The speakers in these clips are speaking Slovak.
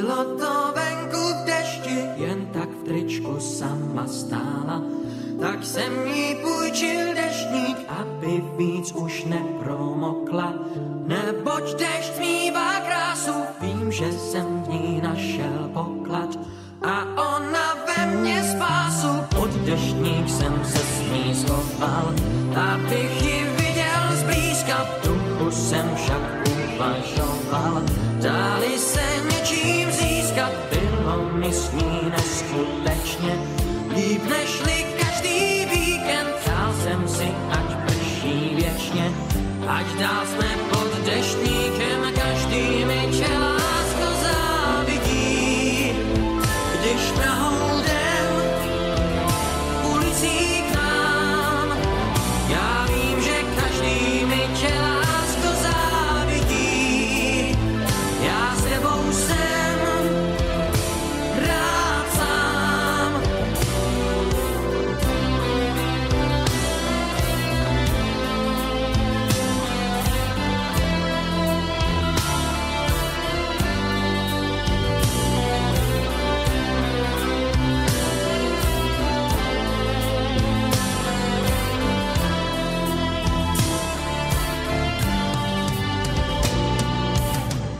Bylo to venku v dešti, jen tak v tričku sama stála. Tak jsem jí půjčil deštník, aby víc už nepromokla. Neboť dešť smívá krásu, vím, že jsem v ní našel poklad. A ona ve mně spásu, pod deštník jsem se s ní schoval. Abych ji viděl zblízka, v duchu jsem však uvažoval. Dali se něčím získat, bylo mi s ní neskutečně. Líp nežli každý víkend, přál jsem si, ať prší věčně. Ať dál jsme pod deštníkem, každý mi tě lásko závidí. Když Prahou jdem ulicí k nám, já vím, že každý mi tě lásko závidí. Já s tebou jsem rád sám.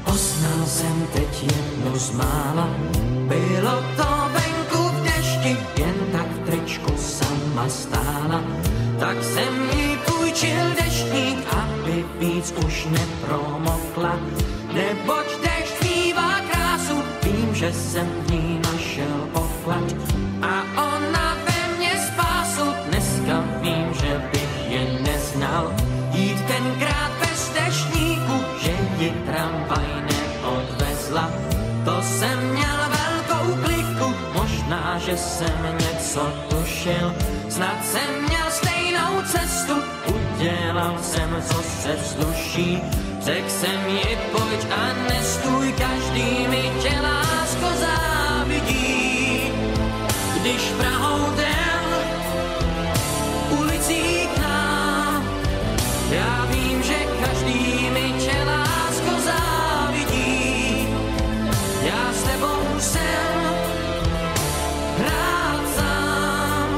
Poznal jsem teď jednu z mála, bylo to venku v dešti, jen tak v tričku sama stála. Tak jsem jí půjčil deštník, aby víc už nepromokla. Neboť dešť zpívá krásu, vím, že jsem v ní našel poklad. A ona ve mně spásu, dneska vím, že bych je neznal. Jít tenkrát bez deštníku, že ji tramvaj neodvezla. To jsem měl velkou kliku, možná, že jsem něco tušil. Snad jsem měl stejnou cestu, udělal jsem, co se sluší. Řekl jsem ji, pojď a nestůj, každý mi tě lásko závidí. Když Prahou jdem ulicí k nám, já vím, že každý mi tě lásko závidí. Já s tebou jsem rád sám.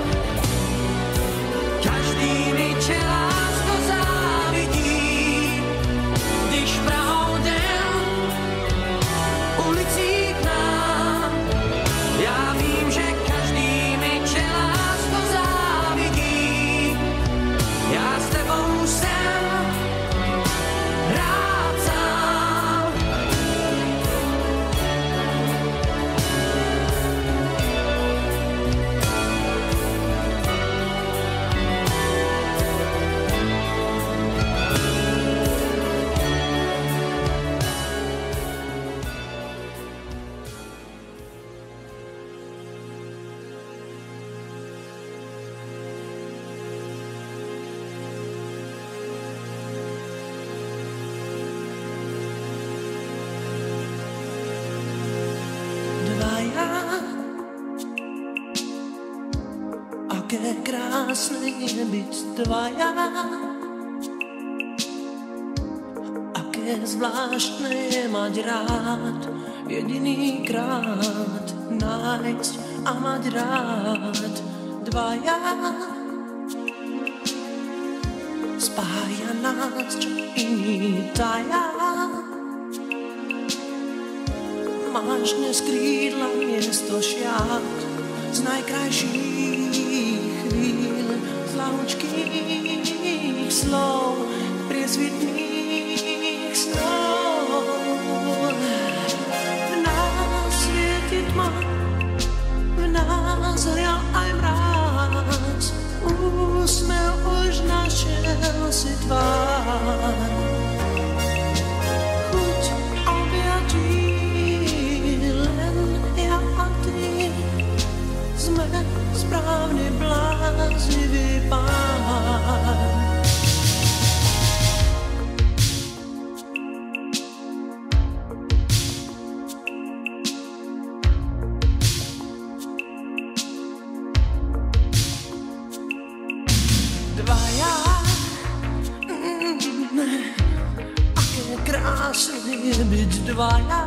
Každý mi tě lásko závidí. Když Prahou jdem ulicí k nám, já vím, že každý mi tě lásko závidí. Já s tebou jsem rád sám. Aké krásne je byť dvaja, aké zvláštne je mať rád, jedinýkrát nájsť a mať rád dvaja. Spája nás, čo iní taja. Máš dnes krídla miesto šiat z najkrajších chvíľ, z lahučkých slov, priesvitných snov. V nás svieti tma, v nás hrial aj mráz, úsmev už našiel si tvár. Chuť objatí, len ja a ty sme správny bláznivý pár. Dvaja, aké krásne je byť dvaja.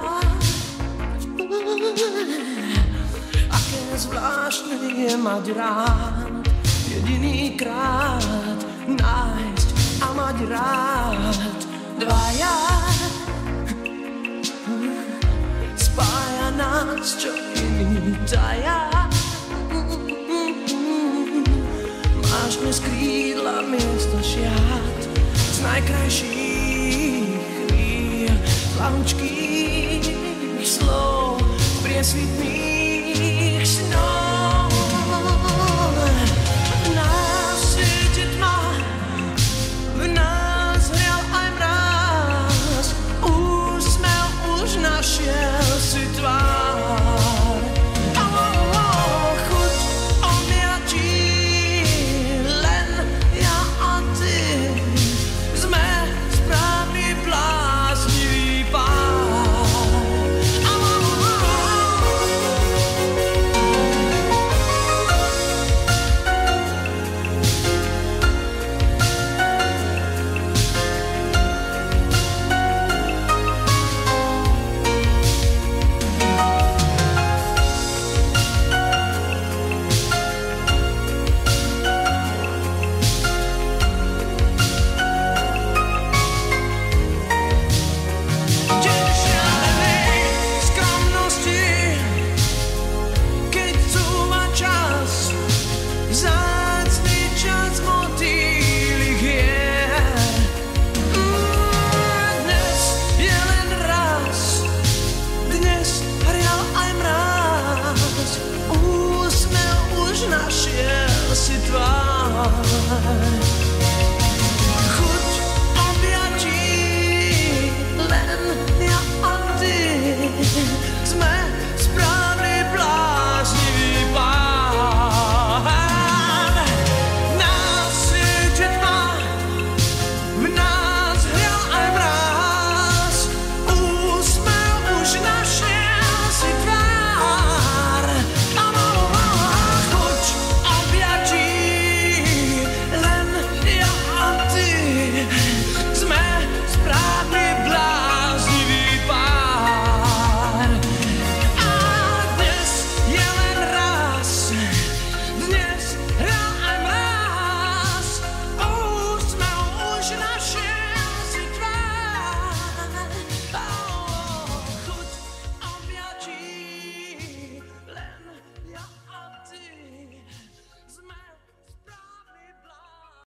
Aké zvláštne je mať rád, jedinýkrát nájsť a mať rád. Dvaja spája nás, čo iný taja. Máš dnes krídla miesto šiat, z najkrajších chvíľ, plavučkých slov, priesvitných snov.